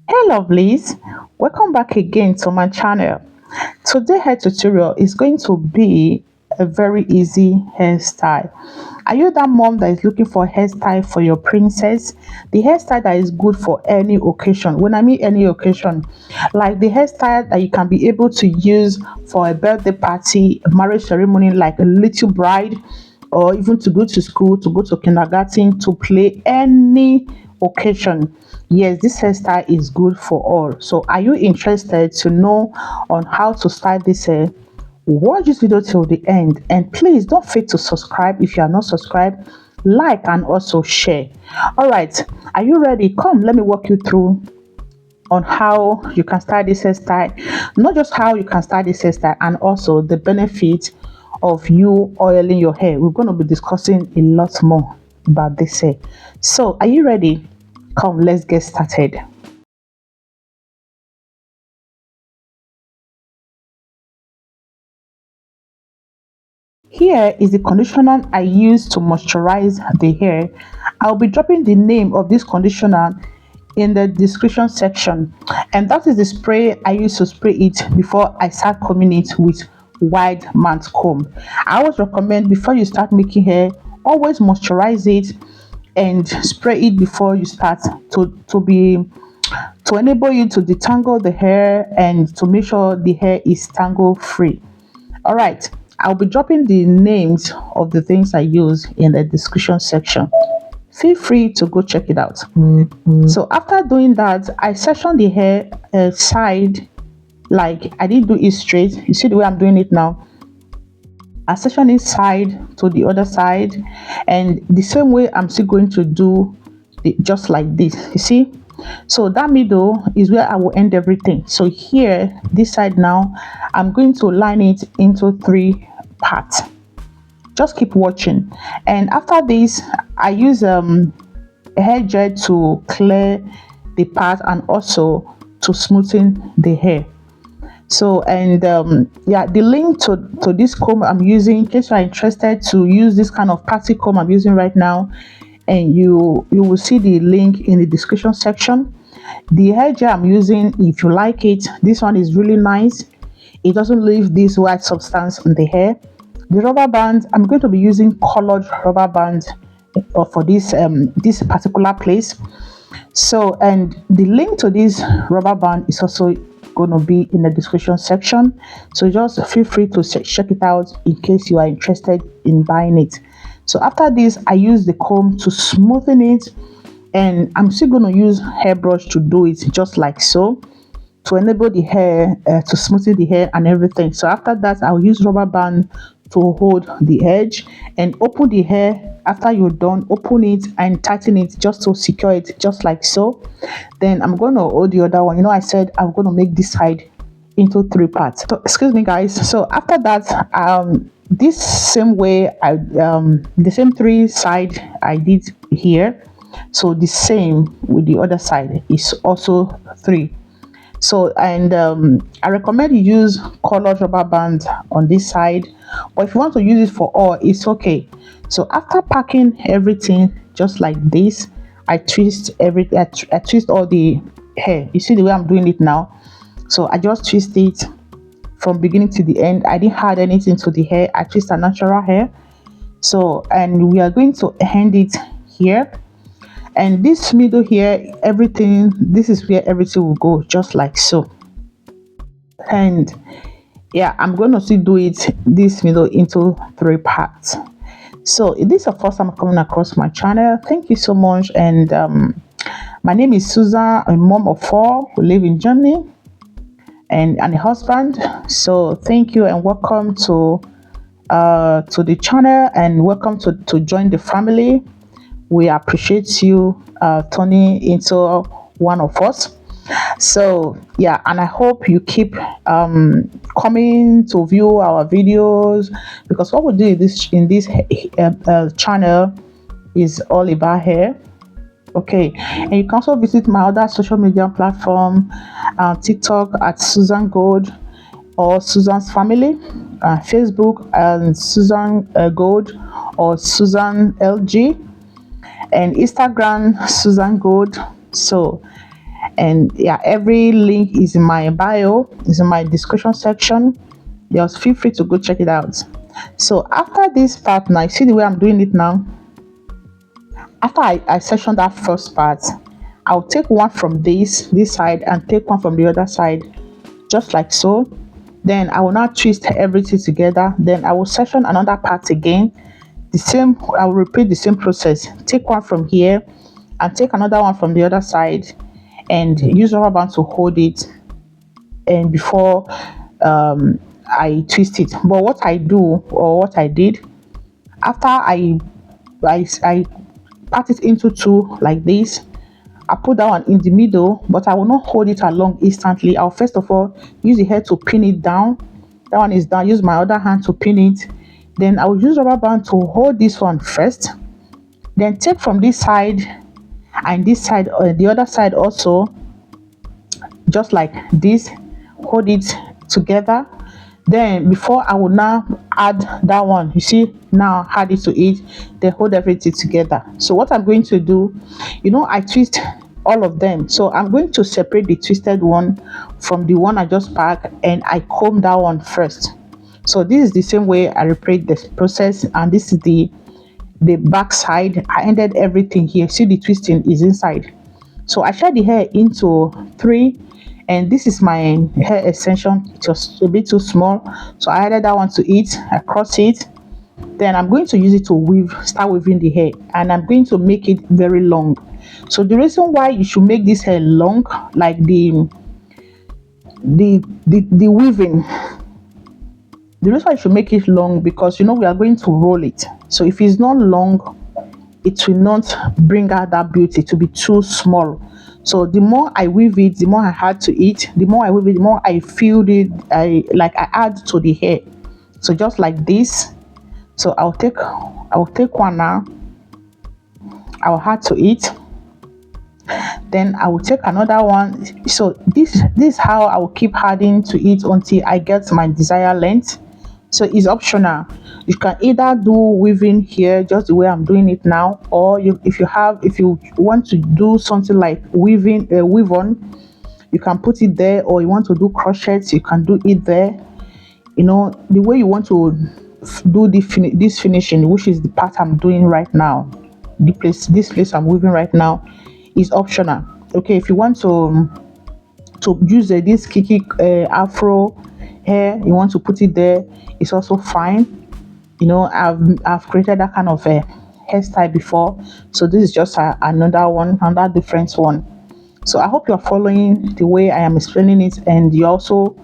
Hey lovelies, welcome back again to my channel. Today hair tutorial is going to be a very easy hairstyle. Are you that mom that is looking for a hairstyle for your princess? The hairstyle that is good for any occasion. When I mean any occasion, like the hairstyle that you can be able to use for a birthday party, a marriage ceremony, like a little bride, or even to go to school, to go to kindergarten, to play any occasion. Yes, this hairstyle is good for all. So are you interested to know on how to style this hair? Watch this video till the end, and please don't forget to subscribe if you are not subscribed, like and also share. All right, are you ready? Come, let me walk you through on how you can start this hairstyle. Not just how you can start this hairstyle, and also the benefit of you oiling your hair. We're going to be discussing a lot more about this hair. So are you ready? Come, let's get started. Here is the conditioner I use to moisturize the hair. I'll be dropping the name of this conditioner in the description section, and that is the spray I use to spray it before I start combing it with wide mouth comb. I always recommend before you start making hair, always moisturize it and spray it before you start to enable you to detangle the hair and to make sure the hair is tangle free. All right, I'll be dropping the names of the things I use in the description section. Feel free to go check it out. So after doing that, I section the hair side, like I didn't do it straight. You see the way I'm doing it now. I section it side to the other side, and the same way I'm still going to do just like this. You see, so that middle is where I will end everything. So here, this side now, I'm going to line it into three parts. Just keep watching, and after this I use a hair gel to clear the part and also to smoothen the hair. So, and yeah, the link to this comb I'm using, in case you are interested to use this kind of party comb I'm using right now, and you will see the link in the description section. The hair gel I'm using, if you like it, this one is really nice. It doesn't leave this white substance on the hair. The rubber band, I'm going to be using colored rubber band for this particular place. So, and the link to this rubber band is also going to be in the description section. So just feel free to check it out in case you are interested in buying it. So after this, I use the comb to smoothen it, and I'm still going to use hairbrush to do it just like so, to enable the hair to smoothen the hair and everything. So after that, I'll use rubber band to hold the edge and open the hair. After you're done, open it and tighten it just to secure it, just like so. Then I'm going to hold the other one. You know, I said I'm going to make this side into three parts. So excuse me guys, so after that, this same way I the same three side I did here, so the same with the other side is also three. So, and I recommend you use colored rubber band on this side, but if you want to use it for all, it's okay. So after packing everything just like this, I twist everything. I twist all the hair. You see the way I'm doing it now. So I just twist it from beginning to the end. I didn't add anything to the hair. I twist a natural hair. So, and we are going to end it here, and this middle here, everything, this is where everything will go, just like so. And yeah, I'm going to still do it this middle into three parts. So if this is the first time coming across my channel, thank you so much. And my name is Susan. I'm a mom of four who live in Germany, and a husband. So thank you and welcome to the channel, and welcome to join the family. We appreciate you turning into one of us. So yeah, and I hope you keep coming to view our videos, because what we do in this channel is all about hair. Okay, and you can also visit my other social media platform, TikTok at Susan Gold or Susan's Family, Facebook and Susan Gold or Susan LG, and Instagram Susan Gold. So, And yeah, every link is in my bio, is in my description section. Just feel free to go check it out. So after this part now, you see the way I'm doing it now. After I section that first part, I'll take one from this side and take one from the other side, just like so. Then I will now twist everything together. Then I will section another part again. The same, I will repeat the same process. Take one from here and take another one from the other side and use rubber band to hold it and before I twist it. But what I do or what I did after I part it into two like this. I put that one in the middle, but I will not hold it along instantly. I'll first of all use the hair to pin it down. That one is down. Use my other hand to pin it. Then I will use rubber band to hold this one first. Then take from this side and this side, the other side also, just like this. Hold it together. Then before I will now add that one, you see, now add it to it, then hold everything together. So what I'm going to do, I twist all of them. So I'm going to separate the twisted one from the one I just packed and I comb that one first. So this is the same way I repeat the process, and this is the back side. I ended everything here. See, the twisting is inside. So I share the hair into three, and this is my hair extension. It was a bit too small, so I added that one to it. I cross it. Then I'm going to use it to start weaving the hair, and I'm going to make it very long. So the reason why you should make this hair long, like the weaving, the reason why you should make it long, because we are going to roll it. So if it's not long, it will not bring out that beauty. To be too small. So the more I weave it, the more I add to it. The more I weave it, the more I feel it. I add to the hair. So just like this. So I'll take one now. I'll add to it. Then I will take another one. So this is how I will keep adding to it until I get my desired length. So it's optional. You can either do weaving here just the way I'm doing it now, or if you want to do something like weave on, you can put it there, or you want to do crochets, you can do it there. The way you want to do this finishing, which is the part I'm doing right now, this place I'm weaving right now, is optional. Okay, if you want to use this kiki afro hair, you want to put it there, it's also fine. I've created that kind of a hairstyle before, so this is just another different one. So I hope you're following the way I am explaining it, and you also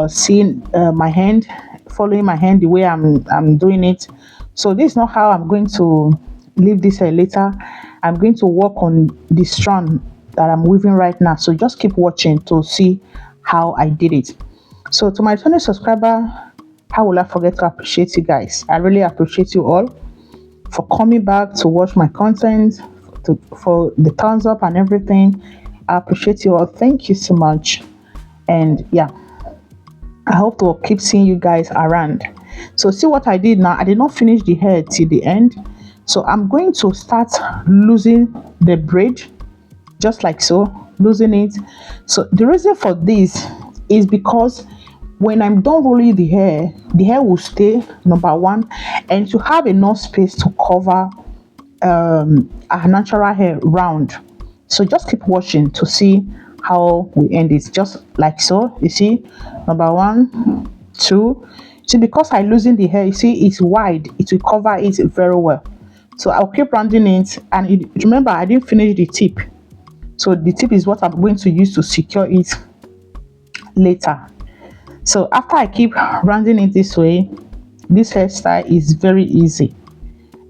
seeing my hand, following my hand the way I'm doing it. So this is not how I'm going to leave this hair later. I'm going to work on the strand that I'm weaving right now, so just keep watching to see how I did it. So to my channel subscriber, how will I forget to appreciate you guys? I really appreciate you all for coming back to watch my content, for the thumbs up and everything. I appreciate you all. Thank you so much. And yeah, I hope to keep seeing you guys around. So see what I did now. I did not finish the hair till the end. So I'm going to start losing the braid, just like so, losing it. So the reason for this is because when I'm done rolling the hair will stay, number one, and to have enough space to cover a natural hair round. So just keep watching to see how we end it, just like so. You see, number one, two. See, because I losing the hair, you see it's wide, it will cover it very well. So I'll keep rounding it, and remember I didn't finish the tip. So the tip is what I'm going to use to secure it later. So after I keep rounding it this way, this hairstyle is very easy.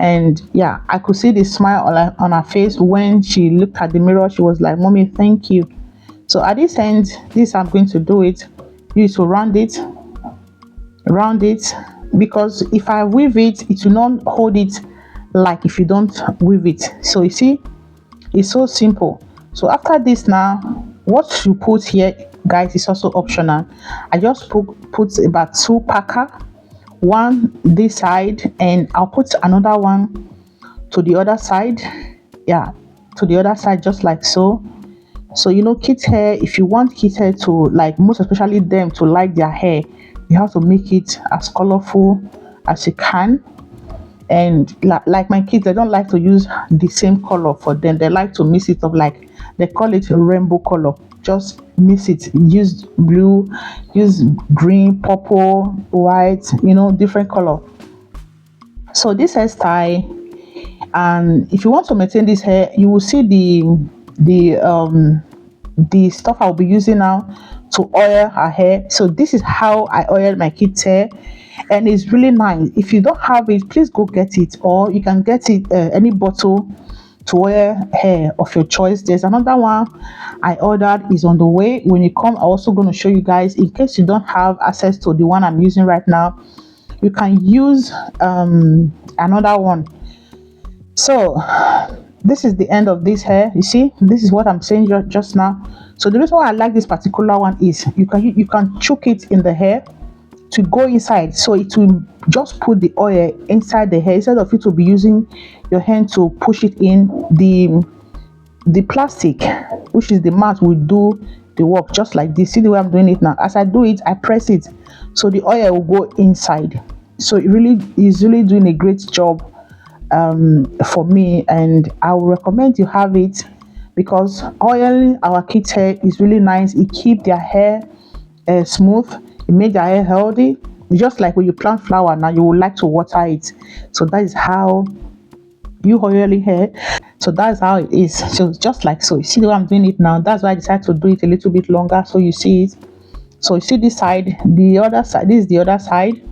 And yeah, I could see the smile on her face when she looked at the mirror. She was like, "Mommy, thank you." So at this end, this I'm going to do it. Use to round it, because if I weave it, it will not hold it like if you don't weave it. So you see, it's so simple. So after this now, what you put here, guys, is also optional. I just put about 2 packer, one this side, and I'll put another one to the other side. Yeah, to the other side, just like so. So you know, kids hair, if you want kids hair to like, most especially them to like their hair, you have to make it as colorful as you can. And like my kids, they don't like to use the same color for them. They like to mix it up, like they call it a rainbow color. Just mix it, use blue, use green, purple, white, you know, different color. So this hairstyle, and if you want to maintain this hair, you will see the stuff I'll be using now to oil her hair. So this is how I oil my kids hair, and it's really nice. If you don't have it, please go get it, or you can get it any bottle to oil hair of your choice. There's another one I ordered is on the way. When you come, I'm also going to show you guys, in case you don't have access to the one I'm using right now, you can use another one. So this is the end of this hair. You see, this is what I'm saying just now. So the reason why I like this particular one is you can choke it in the hair to go inside, so it will just put the oil inside the hair instead of you to be using your hand to push it in. The plastic, which is the mat, will do the work just like this. See the way I'm doing it now? As I do it, I press it, so the oil will go inside. So it really is really doing a great job for me, and I would recommend you have it, because oiling our kids hair is really nice. It keep their hair smooth, it make their hair healthy. Just like when you plant flower now, you would like to water it. So that is how you oiling hair. So that's how it is. So just like so, you see the way I'm doing it now? That's why I decided to do it a little bit longer, so you see it. So you see this side, the other side, this is the other side.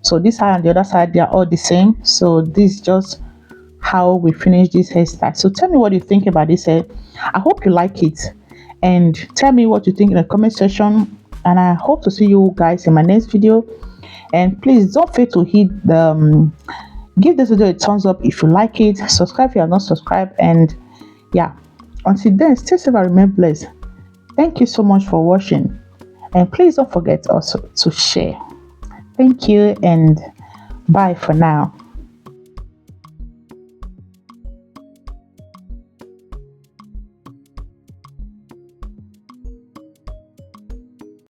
So this side and the other side, they are all the same. So this is just how we finish this hairstyle. So tell me what you think about this hair. I hope you like it, and tell me what you think in the comment section, and I hope to see you guys in my next video. And please don't fail to hit the give this video a thumbs up if you like it, subscribe if you are not subscribed, and yeah, until then, stay safe and remain blessed. Thank you so much for watching, and please don't forget also to share. Thank you, and bye for now.